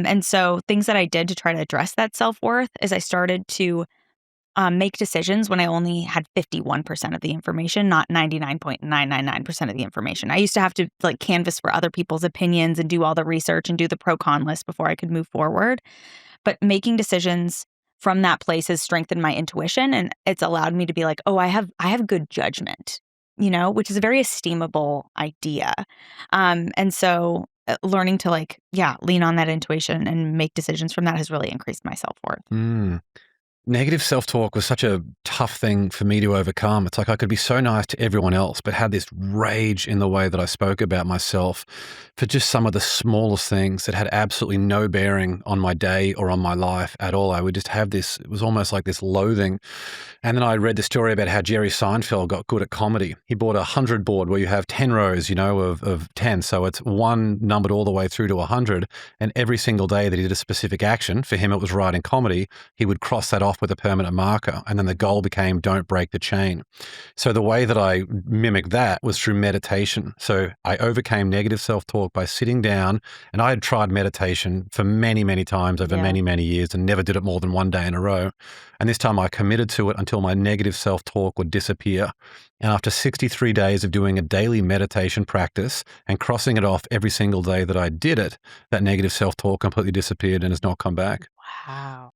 And so things that I did to try to address that self-worth is I started to make decisions when I only had 51% of the information, not 99.999% of the information. I used to have to like canvas for other people's opinions and do all the research and do the pro con list before I could move forward. But making decisions from that place has strengthened my intuition, and it's allowed me to be like, oh, I have good judgment, which is a very esteemable idea. And so learning to lean on that intuition and make decisions from that has really increased my self-worth. Mm. Negative self-talk was such a tough thing for me to overcome. It's like I could be so nice to everyone else, but had this rage in the way that I spoke about myself for just some of the smallest things that had absolutely no bearing on my day or on my life at all. I would just have this, it was almost like this loathing. And then I read the story about how Jerry Seinfeld got good at comedy. He bought a 100 board where you have 10 rows, of 10. So it's one numbered all the way through to 100. And every single day that he did a specific action, for him it was writing comedy, he would cross that off with a permanent marker. And then the goal became don't break the chain. So the way that I mimicked that was through meditation. So I overcame negative self-talk by sitting down, and I had tried meditation for many, many times over many, many years and never did it more than one day in a row. And this time I committed to it until my negative self-talk would disappear. And after 63 days of doing a daily meditation practice and crossing it off every single day that I did it, that negative self-talk completely disappeared and has not come back. Wow.